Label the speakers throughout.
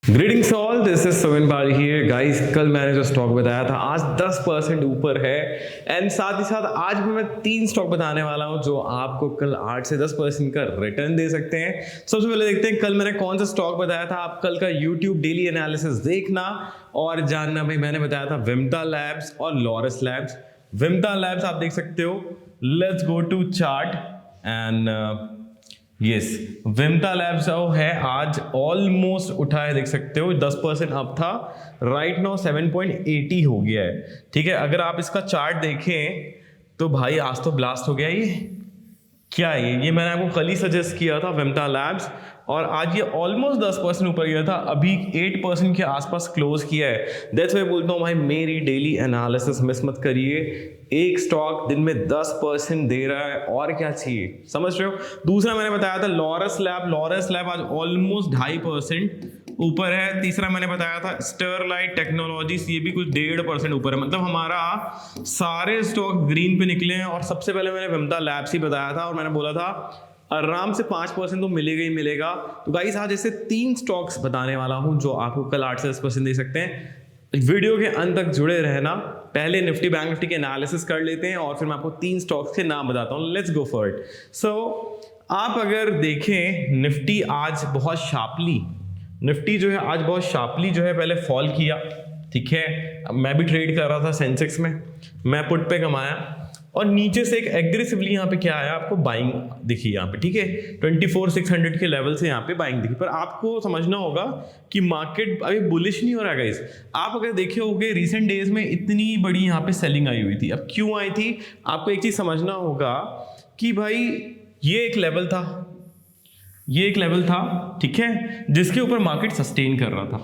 Speaker 1: Greetings all, this is Suvin पारी here guys. कल मैंने जो स्टॉक बताया था आज 10% ऊपर है एंड साथ ही साथ आज भी मैं 3 स्टॉक बताने वाला हूं जो आपको कल 8 से 10% का रिटर्न दे सकते हैं। सबसे पहले देखते हैं कल मैंने कौन सा स्टॉक बताया था। आप कल का यूट्यूब डेली एनालिसिस देखना और जानना। भाई मैंने बताया था विमटा लैब्स और लॉरस लैब्स। विमटा लैब्स आप देख सकते हो, let's go to chart and yes, Vimta Labs जो है आज ऑलमोस्ट उठा है, देख सकते हो 10% अप था, राइट नाउ 7.80 हो गया है। ठीक है, अगर आप इसका चार्ट देखें तो भाई आज तो ब्लास्ट हो गया। ये क्या है? ये मैंने आपको कल ही सजेस्ट किया था विमटा लैब्स और आज ये ऑलमोस्ट 10% ऊपर गया था, अभी 8% के आसपास क्लोज किया है। दैट्स वाई बोलता हूँ भाई मेरी डेली एनालिसिस मिस मत करिए। एक स्टॉक दिन में 10% दे रहा है और क्या चाहिए, समझ रहे हो। दूसरा मैंने बताया था लॉरस लैब। लॉरस लैब आज ऑलमोस्ट 2.5% ऊपर है। तीसरा मैंने बताया था स्टरलाइट टेक्नोलॉजीज, ये भी कुछ 1.5% ऊपर है। मतलब हमारा सारे स्टॉक ग्रीन पे निकले हैं और सबसे पहले मैंने विमटा लैब्स ही बताया था और मैंने बोला था आराम से 5% तो मिलेगा ही मिलेगा। तो गाइस आज ऐसे 3 स्टॉक्स बताने वाला हूं जो आपको कल 8 से 10% दे सकते हैं। वीडियो के अंत तक जुड़े रहना। पहले निफ्टी बैंक निफ्टी के एनालिसिस कर लेते हैं और फिर मैं आपको 3 स्टॉक्स के नाम बताता हूं। Let's go for it. So आप अगर देखें निफ्टी आज बहुत शार्पली, निफ्टी जो है आज बहुत शार्पली जो है पहले फॉल किया। ठीक है, मैं भी ट्रेड कर रहा था सेंसेक्स में, मैं पुट पे कमाया और नीचे से एक एग्रेसिवली यहाँ पे क्या आया, आपको बाइंग दिखी यहाँ पे। ठीक है, 24,600 के लेवल से यहाँ पे बाइंग दिखी। पर आपको समझना होगा कि मार्केट अभी बुलिश नहीं हो रहा है गाइस। आप अगर देखे होगे रिसेंट डेज में इतनी बड़ी यहाँ पे सेलिंग आई हुई थी। अब क्यों आई थी, आपको एक चीज समझना होगा कि भाई ये एक लेवल था, ये एक लेवल था, ठीक है, जिसके ऊपर मार्केट सस्टेन कर रहा था।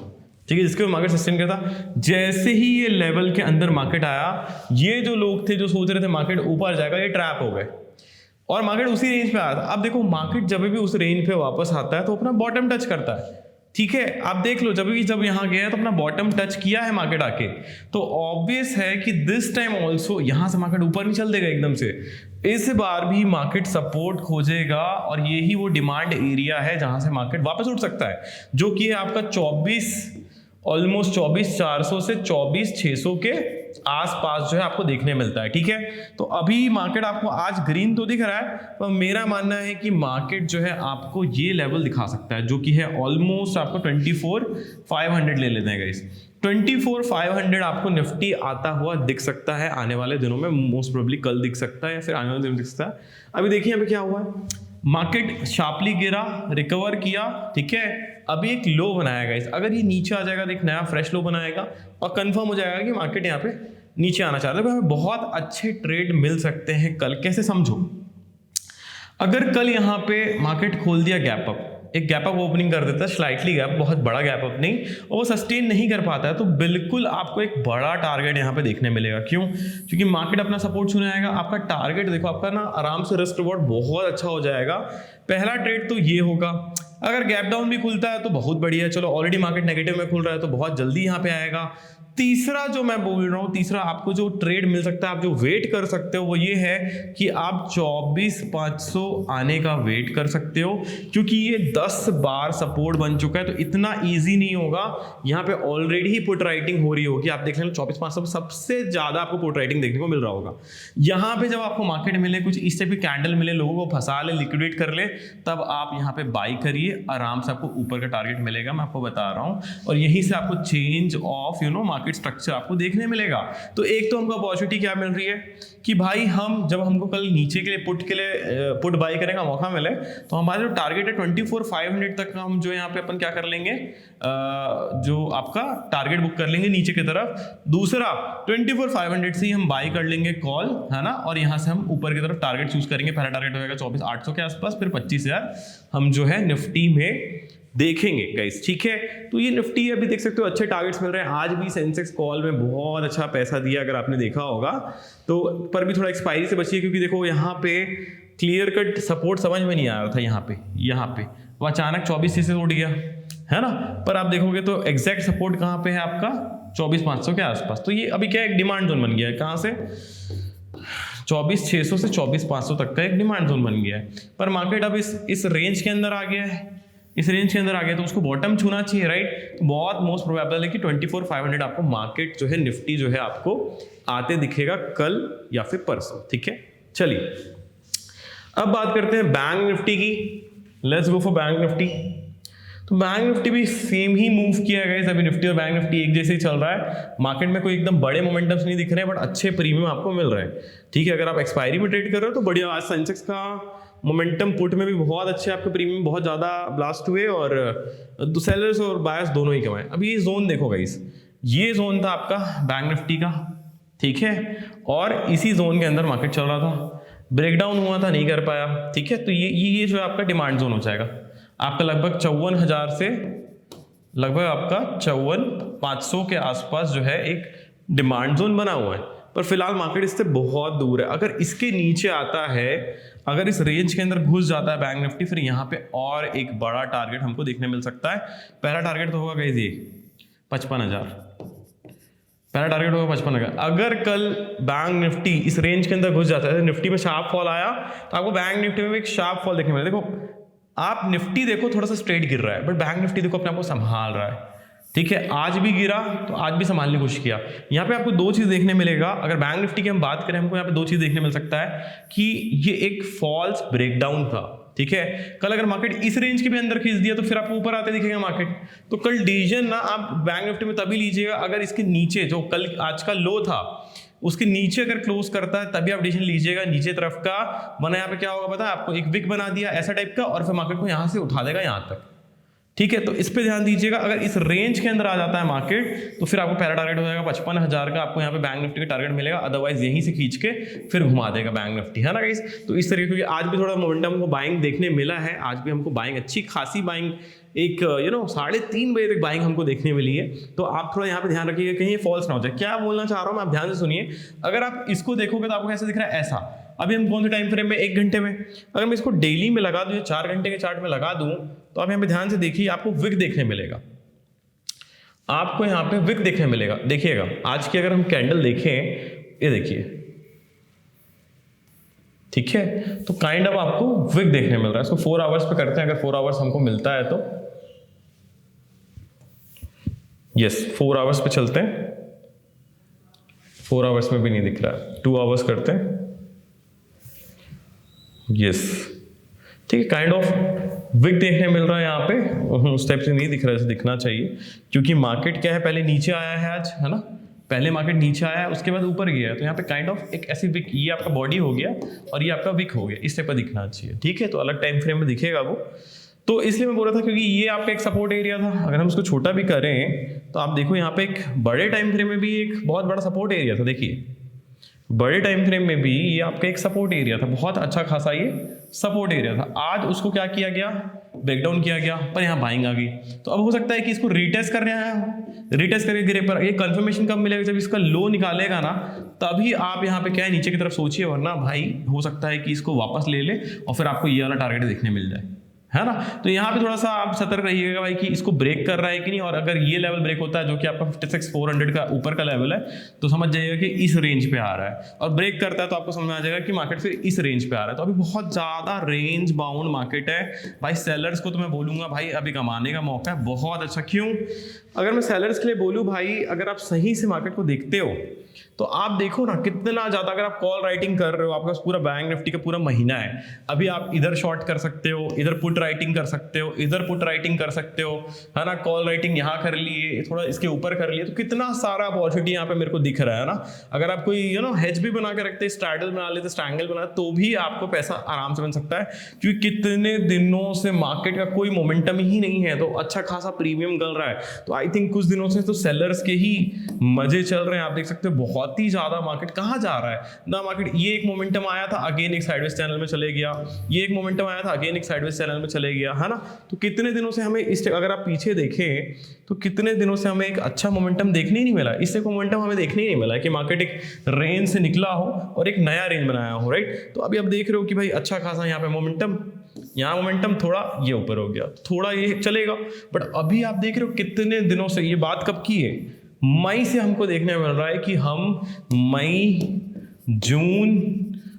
Speaker 1: ठीक है, जिसके ऊपर मार्केट सस्टेन कर रहा था। जैसे ही ये लेवल के अंदर मार्केट आया, ये जो लोग थे जो सोच रहे थे मार्केट ऊपर जाएगा, ये ट्रैप हो गए और मार्केट उसी रेंज पे आया था। अब देखो मार्केट जब भी उस रेंज पे वापस आता है तो अपना बॉटम टच करता है। ठीक है, आप देख लो जब यहाँ गया तो अपना बॉटम टच किया है मार्केट आके, तो ऑब्वियस है कि दिस टाइम ऑल्सो यहां से मार्केट ऊपर नहीं चल देगा एकदम से। इस बार भी मार्केट सपोर्ट खोजेगा और यही वो डिमांड एरिया है जहां से मार्केट वापस उठ सकता है, जो कि है आपका 24,400 से 24,600 के आसपास जो है आपको देखने मिलता है। ठीक है, तो अभी मार्केट आपको आज ग्रीन तो दिख रहा है, पर मेरा मानना है कि मार्केट जो है आपको ये लेवल दिखा सकता है जो कि है ऑलमोस्ट आपको 24,500 ले लेते हैं गाइस। 24,500 आपको निफ्टी आता हुआ दिख सकता है आने वाले दिनों में, मोस्ट प्रोबेबली कल दिख सकता है या फिर आने वाले दिनों दिख सकता है। अभी देखिए अभी क्या हुआ है, मार्केट शार्पली गिरा, रिकवर किया। ठीक है, अभी एक लो बनाया गाइस। अगर ये नीचे आ जाएगा, एक नया फ्रेश लो बनाएगा और कंफर्म हो जाएगा कि मार्केट यहाँ पे नीचे आना चाहता है, तो हमें बहुत अच्छे ट्रेड मिल सकते हैं कल। कैसे समझो, अगर कल यहाँ पे मार्केट खोल दिया गैप अप, एक गैप अप ओपनिंग कर देता है, स्लाइटली गैप, बहुत बड़ा गैप अप नहीं, और वो सस्टेन नहीं कर पाता है, तो बिल्कुल आपको एक बड़ा टारगेट यहाँ पे देखने मिलेगा। क्यों? क्योंकि मार्केट अपना सपोर्ट चुनाएगा। आपका टारगेट देखो, आपका ना आराम से रिस्क रिवॉर्ड बहुत अच्छा हो जाएगा। पहला ट्रेड तो ये होगा। अगर गैप डाउन भी खुलता है तो बहुत बढ़िया है, चलो ऑलरेडी मार्केट नेगेटिव में खुल रहा है तो बहुत जल्दी यहाँ पे आएगा। तीसरा जो मैं बोल रहा हूँ, तीसरा आपको जो ट्रेड मिल सकता है, आप जो वेट कर सकते हो वो ये है कि आप 24,500 आने का वेट कर सकते हो, क्योंकि ये 10 बार सपोर्ट बन चुका है, तो इतना इजी नहीं होगा। यहाँ पे ऑलरेडी ही पुट राइटिंग हो रही होगी, आप देख लेना 24,500 सबसे ज्यादा आपको पुट राइटिंग देखने को मिल रहा होगा। यहाँ पे जब आपको मार्केट मिले, कुछ इस टाइप की कैंडल मिले, लोगों को फंसा ले, लिक्विडेट कर ले, तब आप यहाँ पे बाई करिए, आराम से आपको ऊपर का टारगेट मिलेगा, मैं आपको बता रहा हूँ। और यहीं से आपको चेंज ऑफ मार्केट स्ट्रक्चर आपको देखने मिलेगा। तो एक तो हमको अपॉर्चुनिटी क्या मिल रही है कि भाई हम जब हमको कल नीचे के लिए पुट बाई करने का मौका मिले, तो हमारा जो टारगेट है 24,500 तक हम जो यहाँ पे अपन क्या कर लेंगे, जो आपका टारगेट बुक कर लेंगे नीचे की तरफ। दूसरा 24,500 से ही हम बाई कर लेंगे कॉल, है ना, और यहाँ से हम ऊपर की तरफ टारगेट चूज करेंगे। पहला टारगेट होगा 24,800 के आसपास, फिर 25,000 हम जो है निफ्टी में देखेंगे गाइस। ठीक है, तो ये निफ्टी अभी देख सकते हो अच्छे टारगेट्स मिल रहे हैं। आज भी सेंसेक्स कॉल में बहुत अच्छा पैसा दिया, अगर आपने देखा होगा तो, पर भी थोड़ा एक्सपायरी से बचिए, क्योंकि देखो यहाँ पे क्लियर कट सपोर्ट समझ में नहीं आ रहा था। यहाँ पे वो अचानक 24 से उठ गया, है ना, पर आप देखोगे तो एग्जैक्ट सपोर्ट कहाँ पे है आपका 24,500 के आसपास। तो ये अभी क्या एक डिमांड जोन बन गया है, कहाँ से 24,600 से 24,500 तक का एक डिमांड जोन बन गया है। पर मार्केट अब इस रेंज के अंदर आ गया है, इस रेंज के अंदर आ गया तो उसको बॉटम छूना चाहिए, राइट। तो बहुत मोस्ट प्रोबेबल है कि 24,500 आपको मार्केट जो है निफ्टी जो है आपको आते दिखेगा कल या फिर परसों, ठीक है। चलिए अब बात करते हैं बैंक निफ्टी की। Let's go for bank Nifty. तो बैंक निफ्टी भी सेम ही मूव किया गया, अभी निफ्टी और बैंक निफ्टी एक जैसे ही चल रहा है। मार्केट में कोई एकदम बड़े मोमेंटम्स नहीं दिख रहे हैं, बट अच्छे प्रीमियम आपको मिल रहे हैं, ठीक है। अगर आप एक्सपायरी में ट्रेड कर रहे हो तो बढ़िया। आज सेंसेक्स का मोमेंटम पुट में भी बहुत अच्छे आपके प्रीमियम बहुत ज़्यादा ब्लास्ट हुए और सेलर्स और बायर्स दोनों ही कमाए। अब ये जोन देखो गाइस, ये जोन था आपका बैंक निफ्टी का, ठीक है, और इसी जोन के अंदर मार्केट चल रहा था। ब्रेकडाउन हुआ था, नहीं कर पाया, ठीक है। तो ये जो है आपका डिमांड जोन हो जाएगा आपका, लगभग 54,000 से लगभग आपका 54,500 के आसपास जो है एक डिमांड जोन बना हुआ है। पर फिलहाल मार्केट इससे बहुत दूर है। अगर इसके नीचे आता है, अगर इस रेंज के अंदर घुस जाता है बैंक निफ्टी, फिर यहाँ पे और एक बड़ा टारगेट हमको देखने मिल सकता है। पहला टारगेट तो होगा गाइस ये 55,000, पहला टारगेट होगा 55,000। अगर कल बैंक निफ्टी इस रेंज के अंदर घुस जाता है, निफ्टी में शार्प फॉल आया तो आपको बैंक निफ्टी में भी एक शार्प फॉल देखने मिलेगा। देखो आप निफ्टी देखो थोड़ा सा स्ट्रेट गिर रहा है, बट बैंक निफ्टी देखो अपने आप को संभाल रहा है, ठीक है। आज भी गिरा तो आज भी संभालने की कोशिश किया। यहाँ पे आपको दो चीज देखने मिलेगा। अगर बैंक निफ्टी की हम बात करें, हमको यहाँ पे दो चीज देखने मिल सकता है कि ये एक फॉल्स ब्रेकडाउन था, ठीक है। कल अगर मार्केट इस रेंज के भी अंदर खींच दिया तो फिर आपको ऊपर आते दिखेगा मार्केट। तो कल डिसीजन ना आप बैंक निफ्टी में तभी लीजिएगा अगर इसके नीचे जो कल आज का लो था उसके नीचे अगर क्लोज करता है तभी आप डिसीजन लीजिएगा नीचे तरफ का। वरना यहाँ पे क्या होगा पता है आपको, एक विक बना दिया ऐसा टाइप का और फिर मार्केट को यहाँ से उठा देगा यहाँ तक, ठीक है। तो इस पे ध्यान दीजिएगा। अगर इस रेंज के अंदर आ जाता है मार्केट तो फिर आपको पहला टारगेट हो जाएगा 55,000 का, आपको यहाँ पे बैंक निफ्टी का टारगेट मिलेगा। अदरवाइज यहीं से खींच के फिर घुमा देगा बैंक निफ्टी, है ना गाइस। तो इस तरीके की आज भी थोड़ा मोमेंटम को बाइंग देखने मिला है। आज भी हमको बाइंग अच्छी खासी बाइंग एक 3:30 बजे तक बाइंग हमको देखने मिली है। तो आप थोड़ा यहाँ पे ध्यान रखिएगा कहीं ये फॉल्स ना हो जाए। क्या बोलना चाह रहा हूँ मैं, आप ध्यान से सुनिए। अगर आप इसको देखोगे तो आपको कैसे दिख रहा है, ऐसा। अभी हम कौन से टाइम फ्रेम में, 1 घंटे में। अगर मैं इसको डेली में लगा दूं, 4 घंटे के चार्ट में लगा दूं, तो आप यहाँ पे ध्यान से देखिए, आपको विक देखने मिलेगा। आपको यहाँ पे विक देखने मिलेगा। देखिएगा आज की अगर हम कैंडल देखें, ये देखिए, ठीक है। तो काइंड ऑफ आपको विक देखने मिल रहा है। इसको 4 आवर्स पे करते हैं, अगर 4 आवर्स हमको मिलता है तो यस 4 आवर्स पे चलते हैं। 4 आवर्स में भी नहीं दिख रहा है, 2 आवर्स करते हैं, यस, ठीक है। काइंड ऑफ विक देखने मिल रहा है यहाँ पे। उस टाइप से नहीं दिख रहा है, दिखना चाहिए, क्योंकि मार्केट क्या है, पहले नीचे आया है आज, है ना। पहले मार्केट नीचे आया है, उसके बाद ऊपर गया है। तो यहाँ पे काइंड ऑफ एक ऐसी विक, ये आपका बॉडी हो गया और ये आपका विक हो गया, इस टाइप का दिखना चाहिए, ठीक है। तो अलग टाइम फ्रेम में दिखेगा वो। तो इसलिए मैं बोल रहा था क्योंकि ये आपका एक सपोर्ट एरिया था। अगर हम इसको छोटा भी करें तो आप देखो यहाँ पे एक बड़े टाइम फ्रेम में भी एक बहुत बड़ा सपोर्ट एरिया था। देखिए बड़े टाइम फ्रेम में भी ये आपका एक सपोर्ट एरिया था, बहुत अच्छा खासा ये सपोर्ट एरिया था। आज उसको क्या किया गया, ब्रेकडाउन किया गया, पर यहाँ बाइंग आ गई। तो अब हो सकता है कि इसको रीटेस्ट करने आया हो, रीटेस्ट करके गिरे, पर ये कंफर्मेशन कब मिलेगा, जब इसका लो निकालेगा ना, तभी आप यहाँ पे क्या है नीचे की तरफ सोचिए। वरना भाई हो सकता है कि इसको वापस ले ले और फिर आपको ये वाला टारगेट देखने मिल जाए, है ना। तो यहाँ पे थोड़ा सा आप सतर्क रहिएगा भाई कि इसको ब्रेक कर रहा है कि नहीं। और अगर ये लेवल ब्रेक होता है जो कि आपका 56,400 का ऊपर का लेवल है, तो समझ जाइएगा कि इस रेंज पे आ रहा है। और ब्रेक करता है तो आपको समझ में आ जाएगा कि मार्केट फिर इस रेंज पे आ रहा है। तो अभी बहुत ज़्यादा रेंज बाउंड मार्केट है भाई। सेलर्स को तो मैं बोलूँगा भाई अभी कमाने का मौका है बहुत अच्छा। क्यों? अगर मैं सेलर्स के लिए बोलूँ भाई, अगर आप सही से मार्केट को देखते हो तो आप देखो ना कितना ज़्यादा, अगर आप कॉल राइटिंग कर रहे हो, आपका पूरा बैंक निफ्टी का पूरा महीना है, अभी आप इधर शॉर्ट कर सकते हो, इधर पुट राइटिंग कर सकते हो, इधर पुट राइटिंग कर सकते हो, है ना। कॉल राइटिंग यहाँ कर लिए, थोड़ा इसके ऊपर कर लिए, तो कितना सारा अपॉर्चुनिटी यहाँ पे मेरे को दिख रहा है ना। अगर आप कोई हेज भी बना के रखते, स्ट्रैडल बना लेते, स्ट्रैंगल बना, तो भी आपको पैसा आराम से बन सकता है। क्योंकि कितने दिनों से मार्केट का कोई मोमेंटम ही नहीं है, तो अच्छा खासा प्रीमियम गल रहा है। तो आई थिंक कुछ दिनों से तो सेलर्स के ही मजे चल रहे हैं। आप देख सकते हो बहुत ही ज्यादा मार्केट कहाँ जा रहा है ना। मार्केट ये एक मोमेंटम आया था, अगेन एक साइडवेज चैनल में चले गया, ये एक मोमेंटम आया था, अगेन एक साइडवेज चैनल में चले गया, है ना। तो कितने दिनों से हमें इस, अगर आप पीछे देखें तो कितने दिनों से हमें एक अच्छा मोमेंटम देखने ही नहीं मिला। इससे मोमेंटम हमें देखने ही नहीं मिला कि मार्केट एक रेंज से निकला हो और एक नया रेंज बनाया हो, राइट। तो अभी आप देख रहे हो कि भाई अच्छा खासा यहाँ पे मोमेंटम, यहाँ मोमेंटम थोड़ा ये ऊपर हो गया, थोड़ा ये चलेगा। बट अभी आप देख रहे हो कितने दिनों से, ये बात कब की है, मई से हमको देखने मिल रहा है कि हम मई, जून,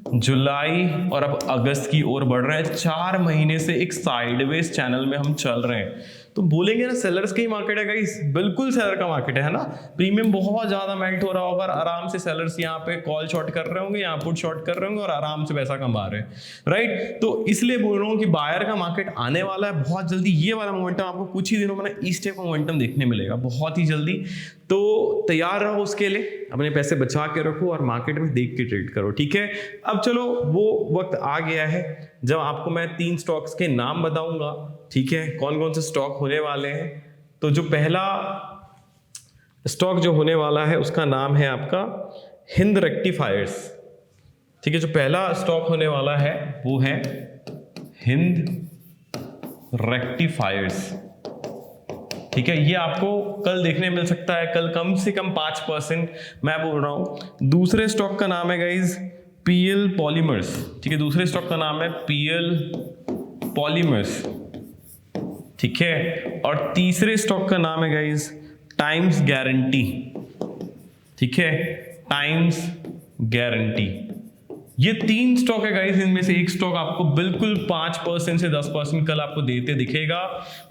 Speaker 1: जुलाई और अब अगस्त की ओर बढ़ रहे हैं। 4 महीने से एक साइडवेज चैनल में हम चल रहे हैं। तो बोलेंगे ना सेलर्स का ही मार्केट है गाइस, बिल्कुल सेलर का मार्केट है ना। प्रीमियम बहुत ज्यादा मेल्ट हो रहा होगा, आराम से सेलर्स यहाँ पे कॉल शॉर्ट कर रहे होंगे, यहाँ पुट शॉर्ट कर रहे होंगे और आराम से पैसा कमा रहे हैं, राइट। तो इसलिए बोल रहा हूँ कि बायर का मार्केट आने वाला है बहुत जल्दी। ये वाला मोमेंटम आपको कुछ ही दिनों में ना इस टाइप का मोमेंटम देखने मिलेगा बहुत ही जल्दी। तो तैयार रहो उसके लिए, अपने पैसे बचा के रखो और मार्केट में देख के ट्रेड करो, ठीक है। अब चलो वो वक्त आ गया है जब आपको मैं 3 स्टॉक्स के नाम बताऊंगा, ठीक है, कौन कौन से स्टॉक होने वाले हैं। तो जो पहला स्टॉक जो होने वाला है उसका नाम है आपका हिंद रेक्टिफायर्स, ठीक है। जो पहला स्टॉक होने वाला है वो है हिंद रेक्टिफायर्स, ठीक है। ये आपको कल देखने मिल सकता है, कल कम से कम 5% मैं बोल रहा हूं। दूसरे स्टॉक का नाम है गाइज पीएल पॉलीमर्स, ठीक है। दूसरे स्टॉक का नाम है पीएल पॉलीमर्स, ठीक है। और तीसरे स्टॉक का नाम है गाइज टाइम्स गारंटी, ठीक है, टाइम्स गारंटी। ये 3 स्टॉक है गाइस, इनमें से एक स्टॉक आपको बिल्कुल 5% से 10% कल आपको देते दिखेगा।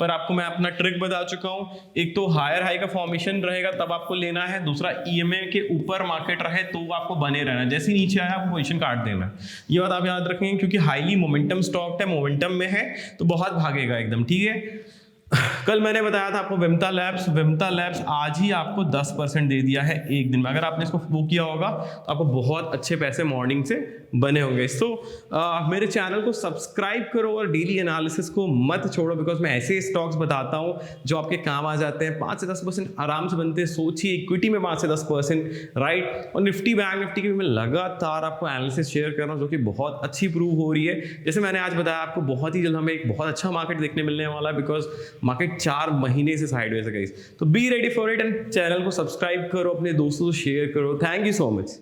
Speaker 1: पर आपको मैं अपना ट्रिक बता चुका हूं, एक तो हायर हाई का फॉर्मेशन रहेगा तब आपको लेना है, दूसरा ईएमए के ऊपर मार्केट रहे तो आपको बने रहना है, जैसे नीचे आया आपको पोजीशन काट देना है। ये बात आप याद रखेंगे क्योंकि हाईली मोमेंटम स्टॉक है, मोमेंटम में है तो बहुत भागेगा एकदम, ठीक है। कल मैंने बताया था आपको विमता लैब्स आज ही आपको 10% दे दिया है एक दिन में। अगर आपने इसको वो किया होगा तो आपको बहुत अच्छे पैसे मॉर्निंग से बने होंगे। तो मेरे चैनल को सब्सक्राइब करो और डेली एनालिसिस को मत छोड़ो, बिकॉज मैं ऐसे स्टॉक्स बताता हूँ जो आपके काम आ जाते हैं। 5 से 10% आराम से बनते हैं। सोचिए इक्विटी में 5 से 10%, राइट। और निफ्टी बैंक निफ्टी की भी मैं लगातार आपको एनालिसिस शेयर कर रहा हूँ जो कि बहुत अच्छी प्रूव हो रही है। जैसे मैंने आज बताया आपको बहुत ही जल्द हमें एक बहुत अच्छा मार्केट देखने मिलने वाला है, बिकॉज मार्केट 4 महीने से साइडवेज है गाइस। तो be ready for it and channel को सब्सक्राइब करो, अपने दोस्तों को शेयर करो। Thank you so much.